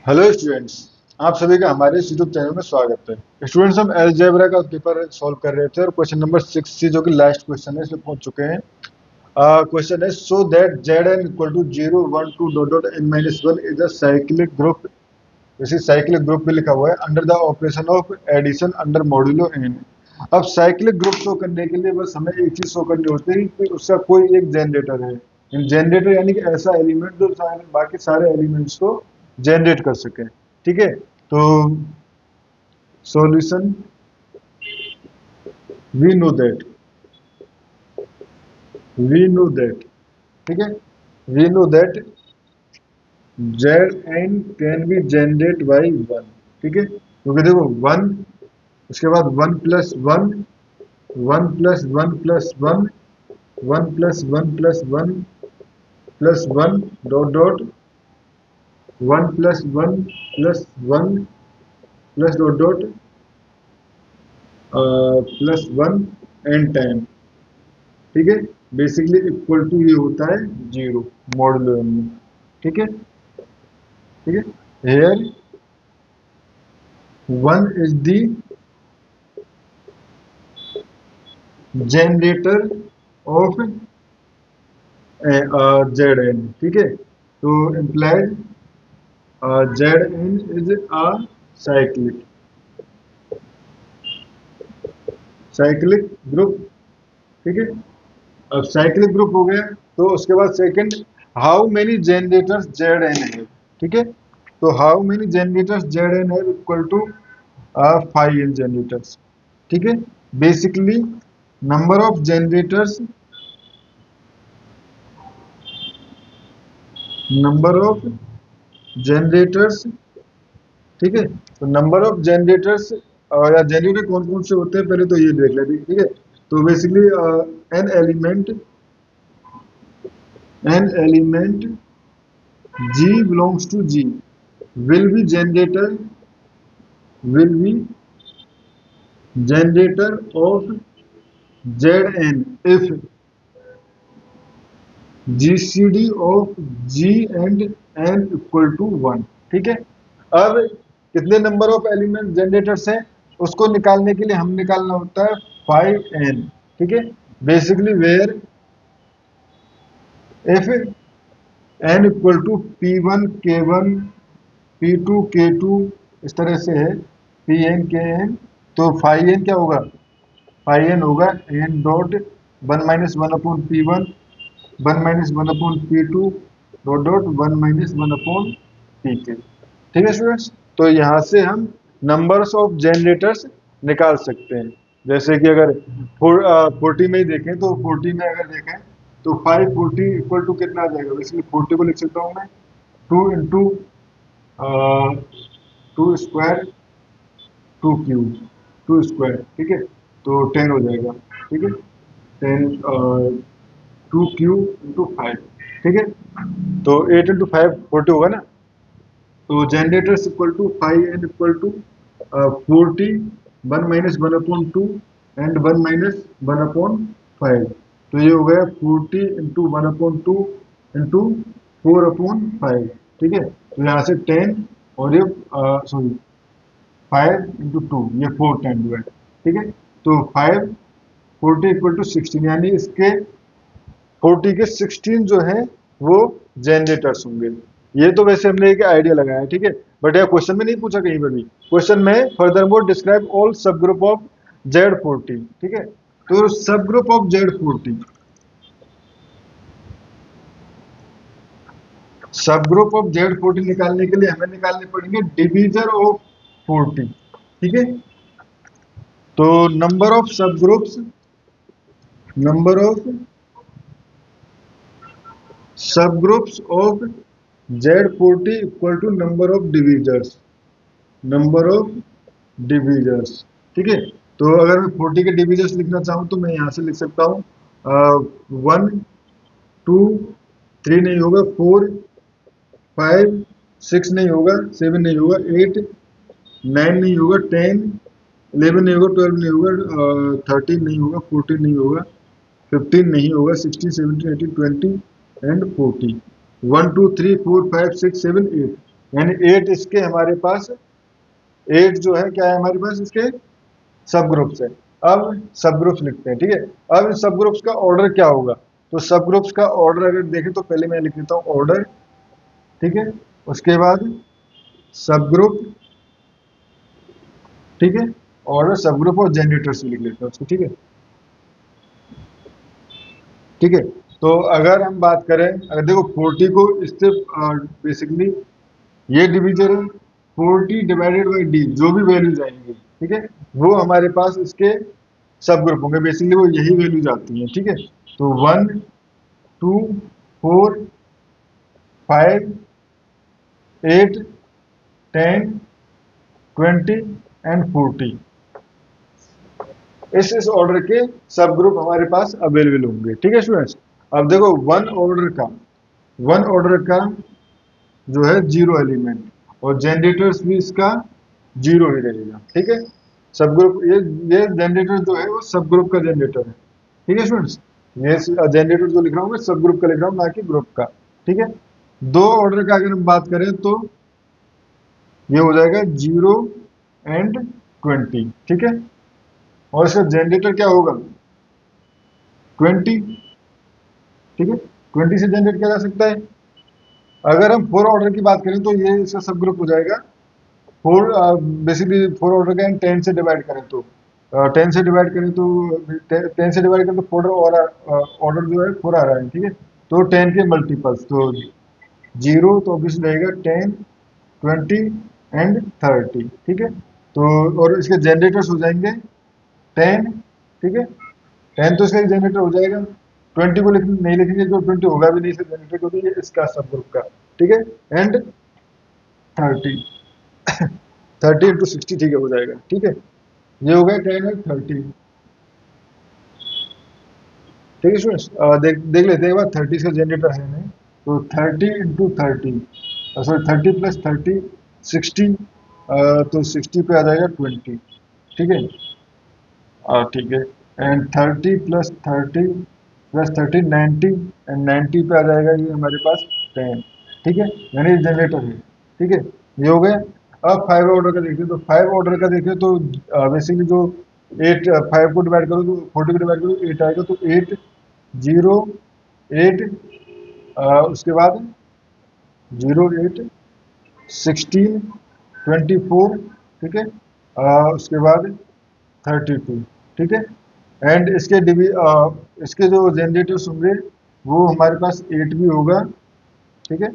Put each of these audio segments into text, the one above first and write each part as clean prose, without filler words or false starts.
Hello students. आप सभी का हमारे इस यूट्यूब चैनल में स्वागत है। स्टूडेंट्स, हम अलजेब्रा का पेपर सॉल्व कर रहे थे और क्वेश्चन नंबर 6 से, जो कि लास्ट क्वेश्चन है, इसमें पहुंच चुके हैं। क्वेश्चन है, so that Z N equal to 0 1 2 dot dot N minus 1 is a cyclic group. जैसे साइक्लिक ग्रुप भी लिखा हुआ है under the operation of addition under modulo N. अब साइक्लिक ग्रुप शो करने के लिए बस हमें एक चीज शो करनी होती है कि उसका कोई एक जनरेटर है। जनरेटर यानी कि ऐसा एलिमेंट जो बाकी सारे एलिमेंट्स को जनरेट कर सके। ठीक है, तो solution, we know that we know that ठीक है, we know that Z N can be generate by one. ठीक है, क्योंकि देखो वन, उसके बाद one plus one, one plus one plus one, one plus one plus one dot dot, one plus one plus dot dot plus one and time. ठीक है, basically equal to ये होता है जीरो मॉडुलो में। ठीक है, ठीक है, here one is the generator of Z N. ठीक है, तो implied Z N is a cyclic cyclic group. ठीक है, अब साइक्लिक ग्रुप हो गया, तो उसके बाद second, how many generators Z N है। ठीक है, तो how many generators Z N है इक्वल टू 5 जनरेटर्स। ठीक है, basically number of generators, number of generators. ठीक है, तो नंबर ऑफ जनरेटर्स या जनरेटर कौन कौन से होते हैं पहले तो ये देख लेते हैं। ठीक है, तो basically an element an element G belongs to G will be generator of Zn if GCD of G and N equal to 1। ठीक है, अब कितने नंबर ऑफ एलिमेंट जनरेटर्स हैं उसको निकालने के लिए हम निकालना होता है 5n। ठीक है, basically where if n equal to P1 K1 P2 K2 इस तरह से है, Pn Kn, तो फाइव एन क्या होगा, फाइव एन होगा N dot one minus one upon P1, one minus one upon P2 dot dot one minus one upon Pk। ठीक है स्टूडेंट्स, तो यहाँ से हम नंबर्स ऑफ जनरेटर्स निकाल सकते हैं। जैसे कि अगर 40 में ही देखें, तो 40 में अगर देखें तो 540 इक्वल टू कितना आ जाएगा, बेसिकली 40 को लिख सकता हूँ मैं 2 इंटू 2 स्क्वायर, 2 क्यूब, 2 स्क्वायर। ठीक है, तो 10 हो जाएगा। ठीक है, 10, 2 क्यूब इंटू 5। ठीक है, तो 8 इंटू 5 40 होगा ना। तो generators equal to 5n equal to 40, one minus one upon two and one minus one upon 5। तो ये हो गया 40 into one upon two into 4/5। ठीक है, तो यहाँ से 10 और ये सॉरी 5 इंटू 2, ये 4 10 हुआ है। ठीक है, तो 540 इक्वल टू 16, यानी इसके 40 के 16 जो है वो जनरेटर्स होंगे। ये तो वैसे हमने एक आइडिया लगाया है। ठीक है, बट यह क्वेश्चन में नहीं पूछा कहीं पर भी। क्वेश्चन में फर्दर मोर डिस्क्राइब ऑल सब ग्रुप ऑफ Z40। ठीक है, तो सब ग्रुप ऑफ Z40, सब ग्रुप ऑफ Z40 निकालने के लिए हमें निकालने पड़ेंगे डिवीजर ऑफ 40। ठीक है, तो number of sub groups, number of sub groups of Z40 equal to number of divisors, number of divisors. ठीक है, तो अगर मैं 40 के डिवीजर्स लिखना चाहूँ तो मैं यहाँ से लिख सकता हूँ 1 2 3 नहीं होगा, 4 5 6 नहीं होगा, 7 नहीं होगा, 8 9 नहीं होगा, 10 11 नहीं होगा, 12 नहीं होगा, 13 नहीं होगा, 14 नहीं होगा, 15 नहीं होगा, 16 17 18 20 एंड 40। 1 2 3 4 5 6 7 8। यानी 8 इसके हमारे पास, 8 जो है क्या है हमारे पास इसके सब ग्रुप्स है। अब सब ग्रुप्स लिखते हैं, ठीक है। अब इन सब ग्रुप्स का ऑर्डर क्या होगा, तो सब ग्रुप्स का ऑर्डर अगर देखें तो पहले मैं लिख लेता हूँ ऑर्डर, ठीक है। उसके बाद सब ग्रुप, ठीक है। ऑर्डर, सब ग्रुप और जनरेटर्स भी लिख लेते हैं उसको, ठीक है। ठीक है, तो अगर हम बात करें, अगर देखो 40 को इससे बेसिकली ये डिवीजन है, 40 डिवाइडेड बाई डी, जो भी वैल्यूज आएंगी, ठीक है, वो हमारे पास इसके सब ग्रुप होंगे, बेसिकली वो यही वैल्यूज आती हैं, ठीक है। तो 1 2 4 5 8 10 20 एंड 40, इस ऑर्डर के सब ग्रुप हमारे पास अवेलेबल होंगे, ठीक है स्टूडेंट्स। अब देखो वन ऑर्डर का जो है 0 एलिमेंट, और जनरेटर्स भी इसका 0 ही रहेगा, ठीक है। सब ग्रुप, ये जनरेटर जो है वो सब ग्रुप का जनरेटर है, ठीक है स्टूडेंट्स। ये जनरेटर जो लिख रहा हूँ मैं सब ग्रुप का लिख रहा हूँ, ना कि ग्रुप का, ठीक है। दो ऑर्डर का अगर हम बात करें तो ये हो जाएगा 0 एंड 20, ठीक है। और इसका जनरेटर क्या होगा, 20, ठीक है। 20 से जनरेट किया जा सकता है। अगर हम 4 ऑर्डर की बात करें तो ये इसका सब ग्रुप हो जाएगा 4, बेसिकली 4 ऑर्डर का 10 से डिवाइड करें तो 10 से डिवाइड करें तो 10 से डिवाइड करें तो 4 और ऑर्डर जो है 4 आ रहा है, ठीक है। तो 10 के मल्टीपल्स, तो 0 तो ऑब्वियसली रहेगा 10 20 एंड 30, ठीक है। तो और इसके जनरेटर्स हो जाएंगे 10, ठीक है। 10 तो इसका जनरेटर हो जाएगा, 20 को नहीं लिखेंगे, जो 20 होगा भी नहीं इसका जनरेटर, क्योंकि ये इसका सब ग्रुप का, ठीक है। एंड 30, 30 इंटू 60, ठीक है, हो जाएगा, ठीक है। ये हो गया 10 और 30, ठीक है स्टूडेंट्स। देख लेते हैं एक बार, 30 का जनरेटर है नहीं, तो 30 इंटू 30, सॉरी 30 प्लस 30 60, तो 60 पे आ जाएगा 20, ठीक है। ठीक है। एंड 30 प्लस 30 90, एंड 90 पे आ जाएगा ये हमारे पास 10, ठीक है। यानी जनरेटर है, ठीक है। ये हो गए। अब 5 ऑर्डर का देखिए, तो 5 ऑर्डर का देखिए तो बेसिकली जो 8, 5 को डिवाइड करो तो 40 को डिवाइड करो तो 8 आएगा, तो 8 0 8, उसके बाद 0 8 16 24, ठीक है। उसके बाद 32, ठीक है। एंड इसके जो जनरेटर्स होंगे वो हमारे पास 8 भी होगा, ठीक है।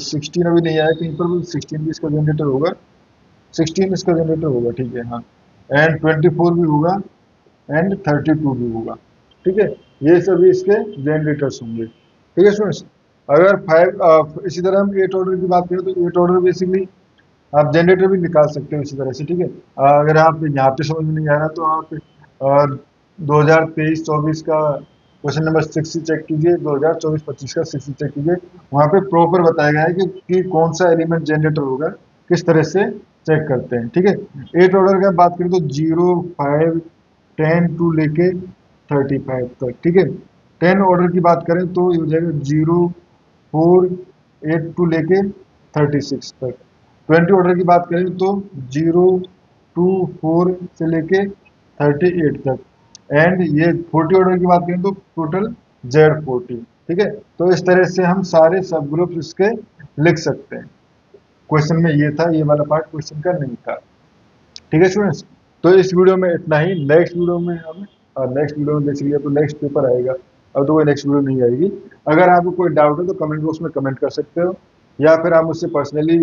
16 अभी नहीं आया कहीं पर, 16 भी इसका जनरेटर होगा, 16 इसका जनरेटर होगा, ठीक है, हाँ। एंड 24 भी होगा, एंड 32 भी होगा, ठीक है। ये सभी इसके जनरेटर्स होंगे, ठीक है स्टूडेंट्स। अगर 5 इसी तरह हम 8 ऑर्डर की बात करें तो 8 ऑर्डर बेसिकली आप जनरेटर भी निकाल सकते हो इसी तरह से, ठीक है। अगर आप यहाँ पे समझ में नहीं आ रहा तो आप 2023-24 का क्वेश्चन नंबर 6 चेक कीजिए, 2024-25 का 6 चेक कीजिए, वहाँ पे प्रॉपर बताया गया है कि कौन सा एलिमेंट जनरेटर होगा, किस तरह से चेक करते हैं, ठीक है। 8 ऑर्डर की बात करें तो 0 5 10 टू लेके 35 तक, ठीक है। 10 ऑर्डर की बात करें तो ये हो जाएगा 0 4 8 टू लेके 36 तक। 20 ऑर्डर की बात करें तो 0 2 4 से लेके 38 तक। एंड ये 40 ऑर्डर की बात करें तो टोटल Z40, ठीक है। तो इस तरह से हम सारे सब ग्रुप्स इसके लिख सकते हैं। क्वेश्चन में ये था, ये वाला पार्ट क्वेश्चन का नहीं था, ठीक है स्टूडेंट्स। तो इस वीडियो में इतना ही। नेक्स्ट वीडियो में हम नेक्स्ट वीडियो में देख लीजिए तो नेक्स्ट पेपर आएगा, अब तो कोई नेक्स्ट वीडियो नहीं आएगी। अगर आपको कोई डाउट है तो कमेंट बॉक्स में कमेंट कर सकते हो, या फिर आप मुझसे पर्सनली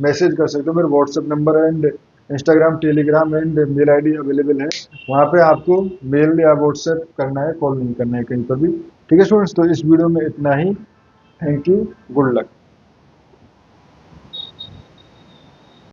मैसेज कर सकते हो। मेरे WhatsApp number and Instagram Telegram and mail ID available है, वहाँ पे आपको मेल या व्हाट्सएप करना है, कॉल नहीं करना है कहीं पर भी, ठीक है स्टूडेंट्स। तो इस वीडियो में इतना ही। Thank you, good luck.